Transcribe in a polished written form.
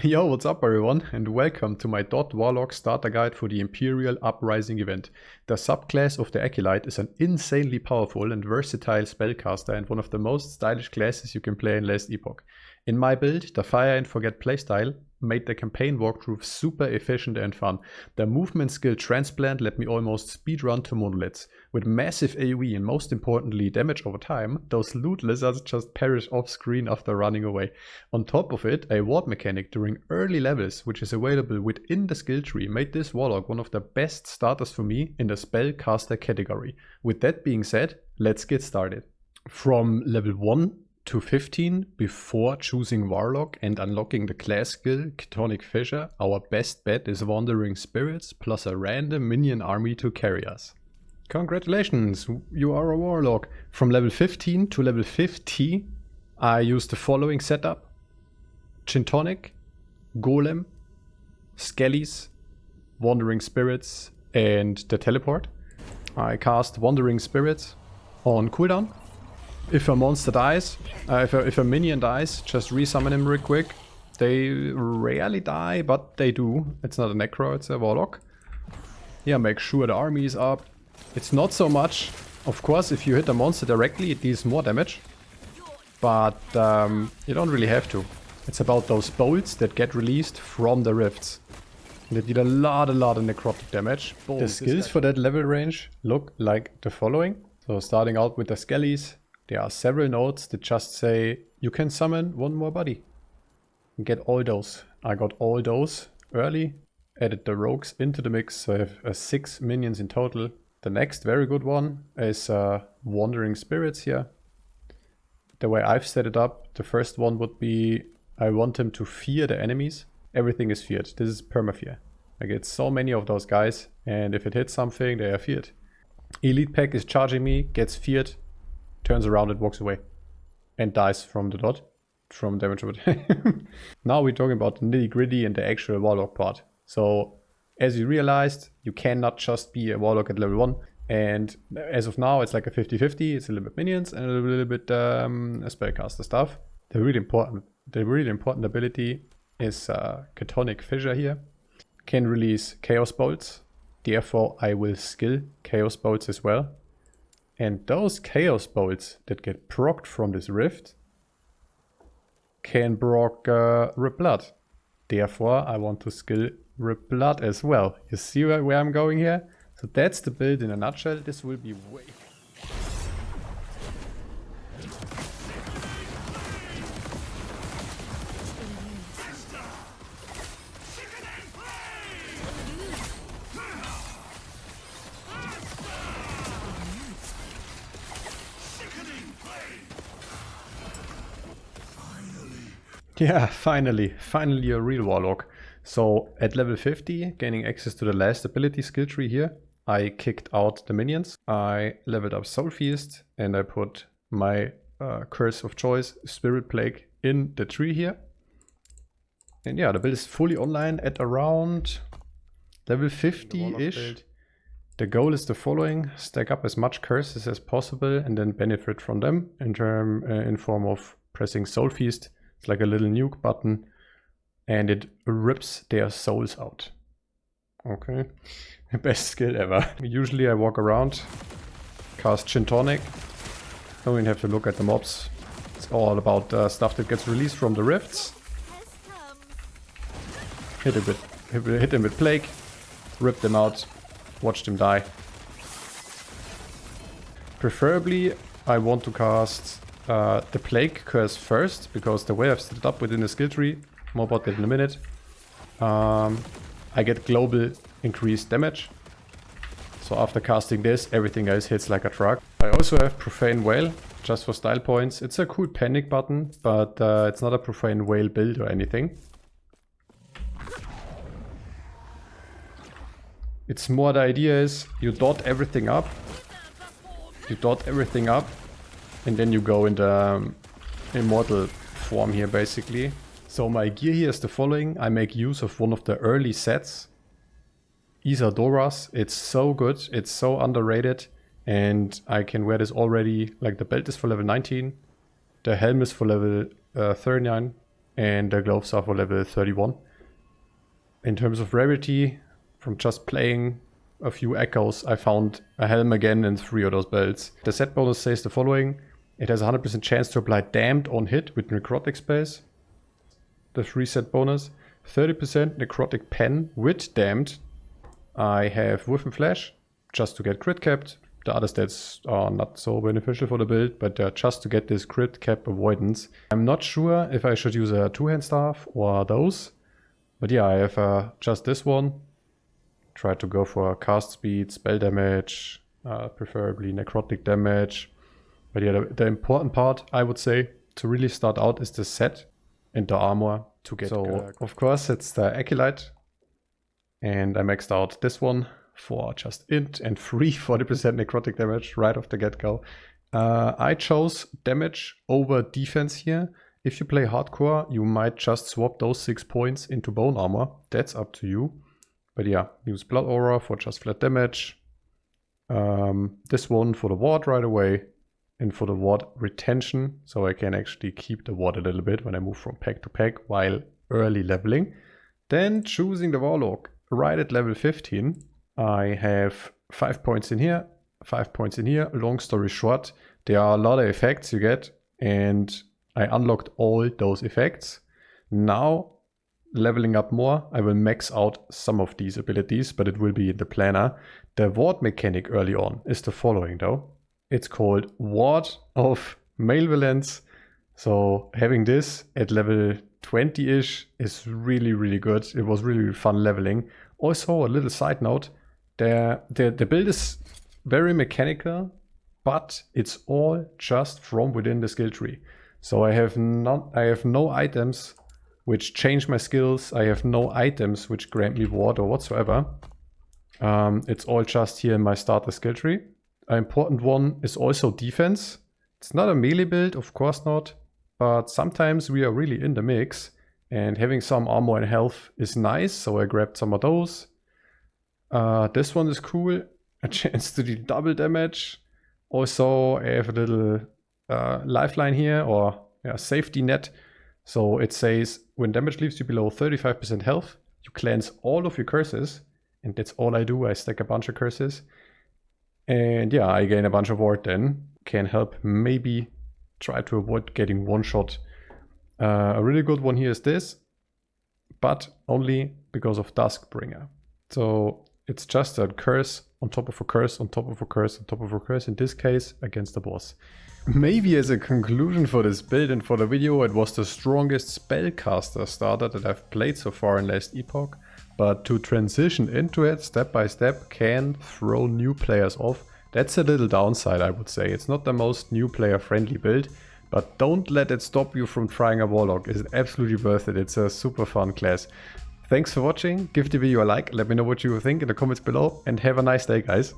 Yo, what's up everyone, and welcome to my .warlock starter guide for the Imperial Uprising event. The subclass of the Acolyte is an insanely powerful and versatile spellcaster and one of the most stylish classes you can play in last Epoch. In my build, the Fire and Forget playstyle made the campaign walkthrough super efficient and fun. The movement skill Transplant let me almost speedrun to Monoliths. With massive AoE and most importantly damage over time, those loot lizards just perish off screen after running away. On top of it, a ward mechanic during early levels, which is available within the skill tree, made this Warlock one of the best starters for me in the spellcaster category. With that being said, let's get started. From level 1 to 15 before choosing Warlock and unlocking the class skill Chthonic Fissure, our best bet is Wandering Spirits plus a random minion army to carry us. Congratulations, you are a Warlock. From level 15 to level 50 I used the following setup: Chthonic, Golem, Skellies, Wandering Spirits and the Teleport. I cast Wandering Spirits on cooldown. If a monster dies, if a minion dies, just resummon him real quick. They rarely die, but they do. It's not a Necro, it's a Warlock. Yeah, make sure the army is up. It's not so much. Of course, if you hit a monster directly, it deals more damage. But you don't really have to. It's about those bolts that get released from the rifts. They deal a lot of necrotic damage. Boom. The skills for that level range look like the following. So starting out with the Skellies. There are several nodes that just say you can summon one more body. Get all those. I got all those early. Added the rogues into the mix, so I have 6 minions in total. The next very good one is Wandering Spirits here. The way I've set it up, the first one would be I want him to fear the enemies. Everything is feared. This is perma-fear. I get so many of those guys, and if it hits something, they are feared. Elite Pack is charging me, gets feared, turns around and walks away. And dies from the dot. From damage. Now we're talking about the nitty gritty and the actual Warlock part. So, as you realized, you cannot just be a Warlock at level 1. And as of now, it's like a 50-50. It's a little bit minions and a little bit spellcaster stuff. The really important ability is Chthonic Fissure here. Can release Chaos Bolts. Therefore, I will skill Chaos Bolts as well. And those Chaos Bolts that get procced from this rift can proc Rip Blood. Therefore, I want to skill Rip Blood as well. You see where I'm going here? So that's the build in a nutshell. This will be way... Yeah, finally a real Warlock. So at level 50, gaining access to the last ability skill tree here, I kicked out the minions. I leveled up Soul Feast and I put my curse of choice, Spirit Plague, in the tree here. And yeah, the build is fully online at around level 50-ish. The goal is the following: stack up as much curses as possible and then benefit from them in form of pressing Soul Feast. It's like a little nuke button and it rips their souls out. Okay, best skill ever. Usually I walk around, cast Chthonic, don't even have to look at the mobs. It's all about stuff that gets released from the rifts. Hit him with Plague, rip them out, watch them die. Preferably I want to cast the Plague Curse first, because the way I've set it up within the skill tree, more about that in a minute, I get global increased damage. So after casting this, everything else hits like a truck. I also have Profane Whale, just for style points. It's a cool panic button, but it's not a Profane Whale build or anything. It's more the idea is you dot everything up. And then you go into immortal form here, basically. So my gear here is the following. I make use of one of the early sets, Isadora's. It's so good, it's so underrated, and I can wear this already. Like, the belt is for level 19, the helm is for level 39, and the gloves are for level 31. In terms of rarity, from just playing a few echoes, I found a helm again in 3 of those builds. The set bonus says the following: it has a 100% chance to apply damned on hit with necrotic spells. The 3 set bonus, 30% necrotic pen with damned. I have Whiff and Flash just to get crit capped. The other stats are not so beneficial for the build, but just to get this crit cap avoidance. I'm not sure if I should use a 2-hand staff or those. But yeah, I have just this one. Try to go for cast speed, spell damage, preferably necrotic damage. But yeah, the important part, I would say, to really start out is the set and the armor to get. So, of course, it's the Acolyte. And I maxed out this one for just int and free 40% necrotic damage right off the get-go. I chose damage over defense here. If you play hardcore, you might just swap those 6 points into bone armor. That's up to you. But yeah, use Blood Aura for just flat damage. This one for the ward right away. And for the ward retention. So I can actually keep the ward a little bit when I move from pack to pack while early leveling. Then choosing the Warlock right at level 15. I have 5 points in here, 5 points in here. Long story short, there are a lot of effects you get. And I unlocked all those effects. Now, leveling up more, I will max out some of these abilities, but it will be in the planner. The ward mechanic early on is the following though. It's called Ward of Malevolence. So having this at level 20-ish is really, really good. It was really fun leveling. Also, a little side note, the build is very mechanical, but it's all just from within the skill tree. So I have no items which change my skills. I have no items which grant me ward or whatsoever. It's all just here in my starter skill tree. An important one is also defense. It's not a melee build, of course not, but sometimes we are really in the mix and having some armor and health is nice, so I grabbed some of those. This one is cool, a chance to deal double damage. Also, I have a little lifeline here, or safety net. So it says, when damage leaves you below 35% health, you cleanse all of your curses. And that's all I do, I stack a bunch of curses. And yeah, I gain a bunch of ward then. Can help maybe try to avoid getting one shot. A really good one here is this, but only because of Duskbringer. So it's just a curse on top of a curse on top of a curse on top of a curse, in this case against the boss. Maybe as a conclusion for this build and for the video, it was the strongest spellcaster starter that I've played so far in last Epoch. But to transition into it step by step can throw new players off. That's a little downside, I would say. It's not the most new player friendly build, but don't let it stop you from trying a Warlock. It's absolutely worth it. It's a super fun class. Thanks for watching. Give the video a like. Let me know what you think in the comments below and have a nice day, guys.